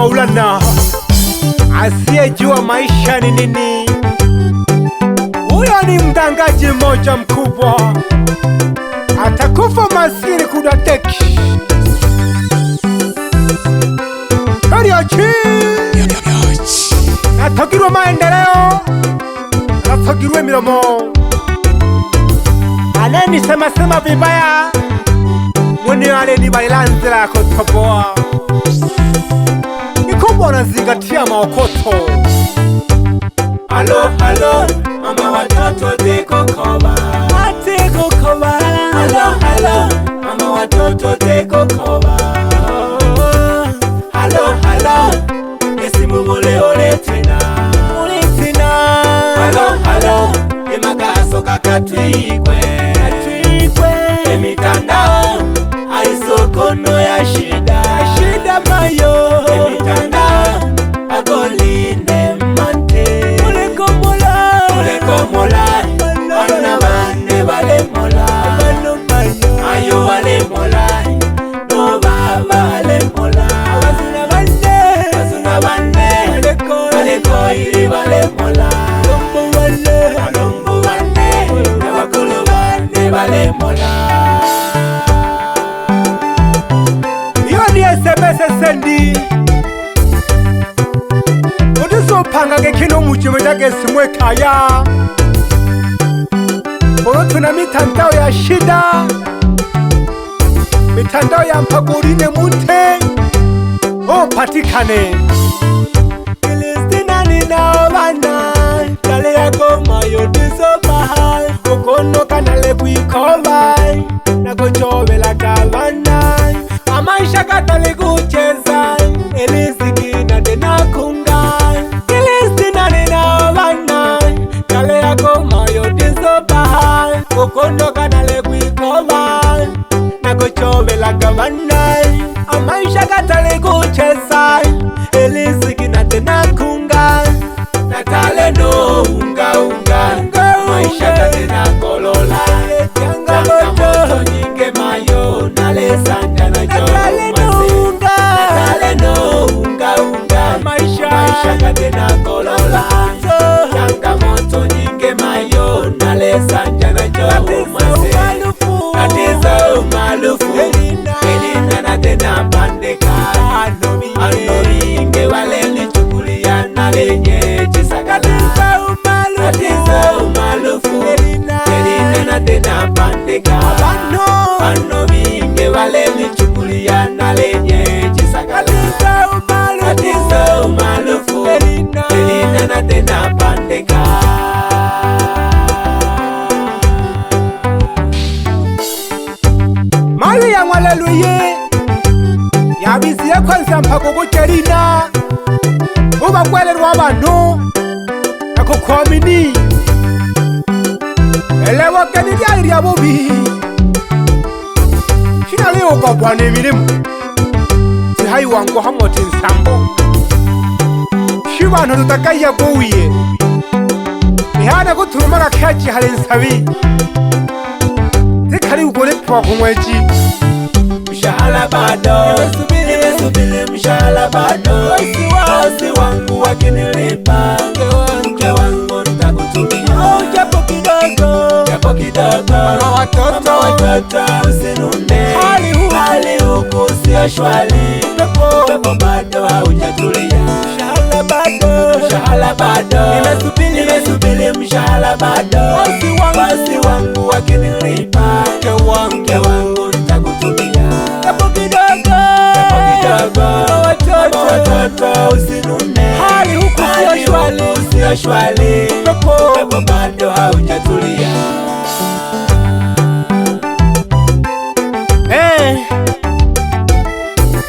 Maulana asiyejua maisha ni nini. Huyo ni mdangaji mmoja mkubwa, atakufa maskini kudateki kariochi. Natagirwa maendeleo, natagirwa milomo, aneni sema vibaya mwene wale ni bailanzira kotoboa. Nikumbwa nazingatia maokoto. Halo, halo, mama watoto teko koba. Ateko koba. Halo, halo, mama watoto teko koba. Halo, halo, esimu mule ole tena. Ule tena. Halo, halo, emagaso kakatwikwe. Emitandao, aisokono ya shida. Shida mayo. Emitandao, agolinde mante. Uleko mola. Ana bane bale mola. Bano mayo. Ayo bale mola. No baba bale mola. Wazuna bande. Aleko iri bale mola. Lombo wale. Alombo bane. Nabakulu bane bale mola. Iyo ni SMS sendi. Udizopanga gekino mujimo jage simwe kaya. Tuna mitandao ya shida, mitandao ya mpagurine munte patikane. Filistina ninaobana kale yako mayo disobahai kokono kanale kuikovai na kuchovela kavana amaisha katale kucheza eliziki na tena kungai. Filistina ninaobana kale yako mayo disobahai kokono kanale kuikovai na kuchovela kavana amaisha katale kucheza eliziki na tena kungai. Natale no unga maisha katena kolola. Changamoto nyingi mayo nalesanja na jo masi. Natale no unga maisha katena kolola. Changamoto nyingi mayo nalesanja na jo masi. Tatizo maalufu elina na tena pandeka. Anoringe wale nichukulia na lenye chisakala. Tatizo maalufu elina na tena pandeka. Anoringe wale nichukulia na lenye chisakala. Tatizo maalufu elina na tena pandeka. Mali ya mwaleluye yabiziye kwanza mpaka kucherina uba kwelerwa abantu nakukwamini elewa keni lyali lya bubi shina leo gobwana emirimu tihayi wangu hamoti nsambo shibantu tutakaiya guwiye ihana kuturumaga kechi hali nsabi zikali ugole pwa kumweji. Mshala bado, nimesubiri mshala bado. Bosi wangu wakinilipa, mke wangu nitakutumia. Japo kidogo, mama watoto usinune. Hali huku sio shwari, pepo bado haujatulia. Mshala bado, nimesubiri mshala bado. Bosi wangu wakinilipa, mke wangu nitakutumia. Japo kidogo, watoto usinune. Hali huku sio shwari, pepo bado haujatulia.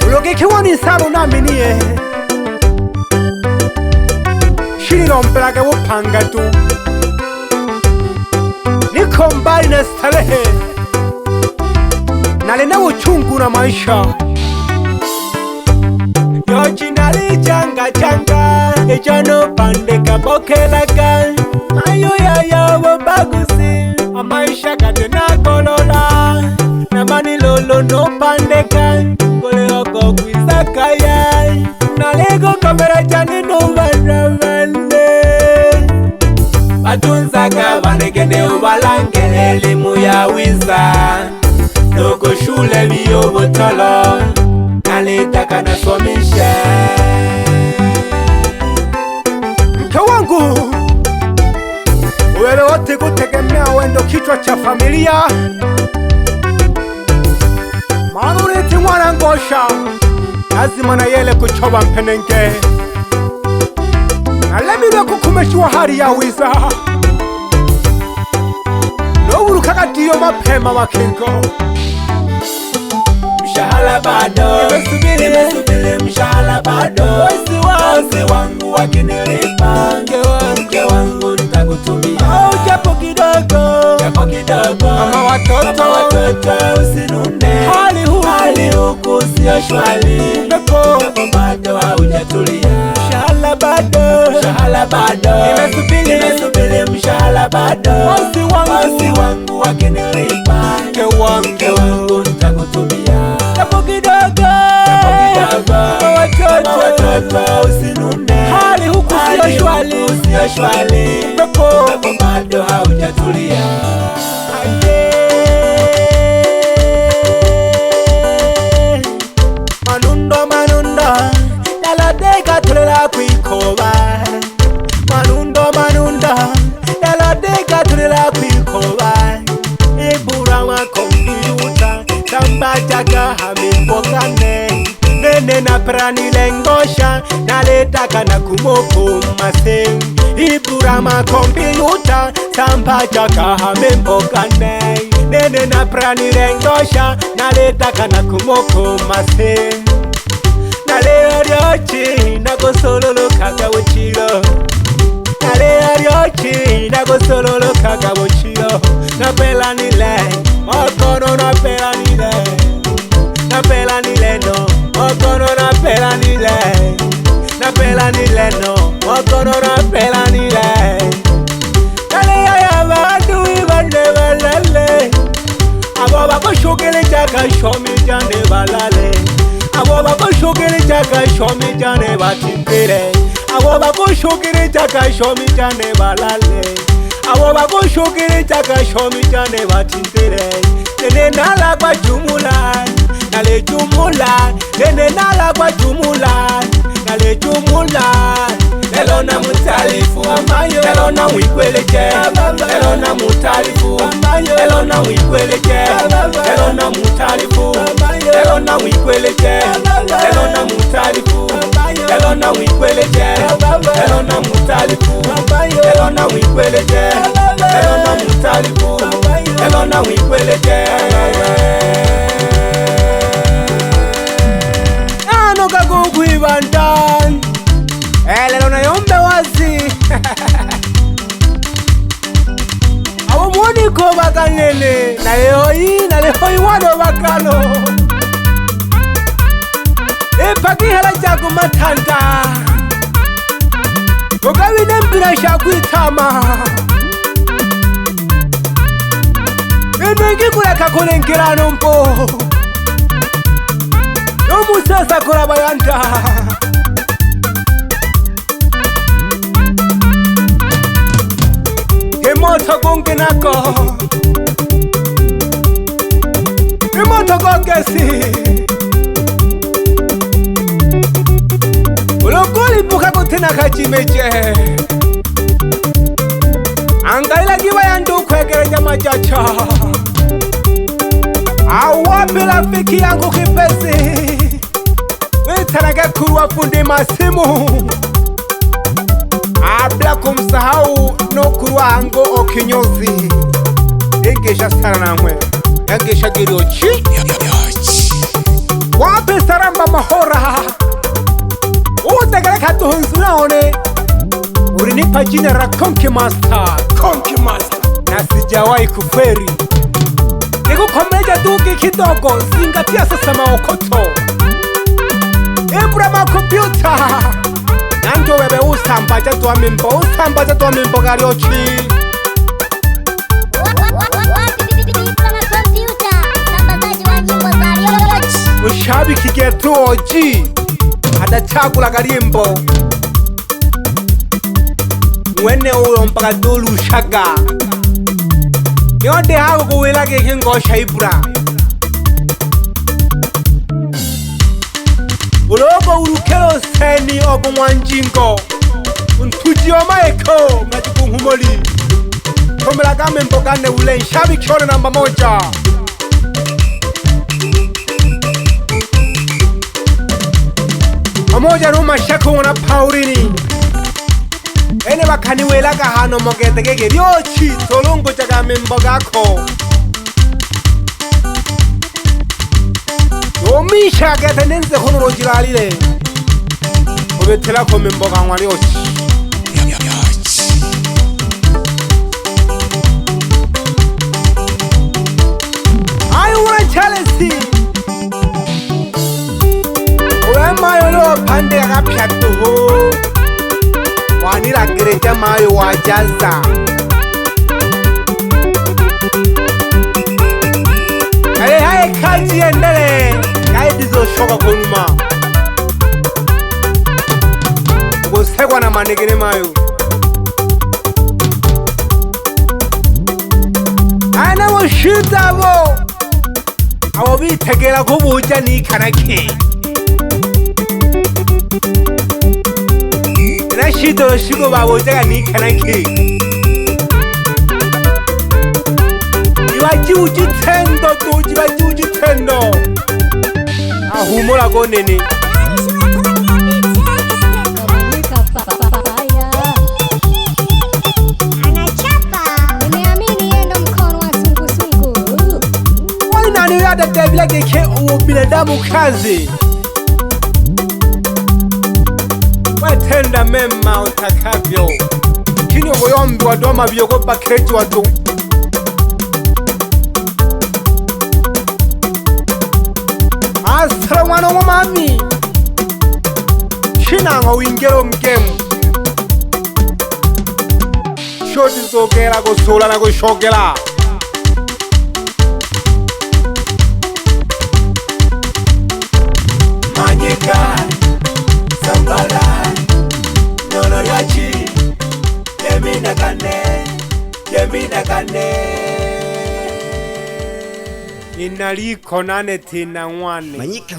Ulogekiwa ni saro naminiye shirino mplage upanga tu niko mbali na starehe nalina uchungu na maisha yojinali changa ejano pande kabokelaga mayo ya bagusi amaisha katena kolola na mani lolo no pandeka kole oko kwisaka ya nale nalitaka naswamisha. Mke wangu, wewe wote kutegemea wendo kichwa cha familia, maana uleti mwana ngosha lazima na yele kuchoba mpenenge nalemire kukumeshiwa hali ya wiza noburukaga diyo mapema makingo. Mshahara bado, nimesubiri mshahara bado, wasi wangu wakinilipa, mke wangu nitakutumia japo kidogo, mama watoto usinune, hali huku sio shwari, pepo bado haujatulia. Mshahara bado, nimesubiri mshahara bado, wasi wangu wakinilipa, mke wangu nitakutumia japo kidogo, watoto usinune, hali huku sio shwari, pepo bado haujatulia. Manundo daladega tulela kwikoba, manundo daladega tulela kwikoba, ibura wa kompyuta sambajaga hamipokane nene na prani lengosha naletaka na kumoko mase, ibura ma kompyuta sambajaga hamipokane nene na prani lengosha naletaka na kumoko mase. Nalea ryochi nagosololo kagawuchiro, nalea ryochi nagosololo kagawuchiro, napelanile okono napelanile, napelanile no okono napelanile, napelanile no okono napelanile. Nalea ya bandu ibande balale, abo bakoshokele chaka shomi jane balale, abo bakoshokele chaka shomi jane batimpire, abo bakoshokele chaka shomi jane balale, abo bakoshokele chaka shomi jane batimpire. Nene nala kwa jumula, nale jumula, nene nala kwa jumula, nale jumula. Elo na mutalifu, elo na mwikweleje, elo na mutalifu, elo na mwikweleje, elo na mutalifu, elo na mwikweleje, elo na mutalifu, elo na mwikweleje, elo na mutalifu, elo na mwikweleje, elo na mutalifu, elo na mwikweleje. Ano kagugwi bandan lelo nayombe wazi abo mwoni ko bakanene nalehoyi wano bakalo epakihela jako matanda ogawine mpira shakwitama enengikuleka kulengerano mpo nomusasa kola bayanta Emoto gonge nako, emoto gonge si ulokoli buka kutena kachimeche angaila giwa yandu kwekere nyama chacha awapi rafiki yangu kipesi witanage kuruwa fundi masimu abla kumsahau nokuru wangu okinyozi ingesha sana namwe yangesha giriochi wape saramba mahora utegereka tuhunzulaone urinipa jina ra Konki Master na sijawahi kuferi nikukomeja duki kidogo zingatia sasa maokoto ibra ma kompyuta nanjo wewe usambaza twa mimbo gariochi ushabiki getu oji adachagula garimbo mwene uyo mpaka dolu shaga yonde hago kuwelage kengosha ibra Ulobo urukelo seni obo mwanjingo Untujio maeko Ngajibunghumoli Komela game mbogane ule Nshabi kione namba 1 Pamoja numa shaku wana paurini Ene wakani wela kahano mogete gege Ryochi tolungu jaga mbogako Yomisha gete nenze kono rojilalile Ubetela ko mboga ngwa ryochi Chelsea Uwe lo pande ya kapyatu ho Wanila gereja mayo wajaza Hae kaji endele Hae dizo shoka konuma Ugo segwa na manegene mayo Hae na wo shita wo Awo bitegera ko buja ni kanake Nashido shigo babuja ni kanake Iwaji uji tendo tuji baji uji tendo Ahumura go nene Ada devila geke uwo binadamu kazi Watenda mema utakavyo Kini ugoyombi wadoma viyoko paketi wadu Asra wana wamami Shina nga wingero mgemu Shoti zogera gosola na goshogela Manyika, Zambala, Nono Yachi, Yemina Kane Inaliko nane tina ngwane Manyika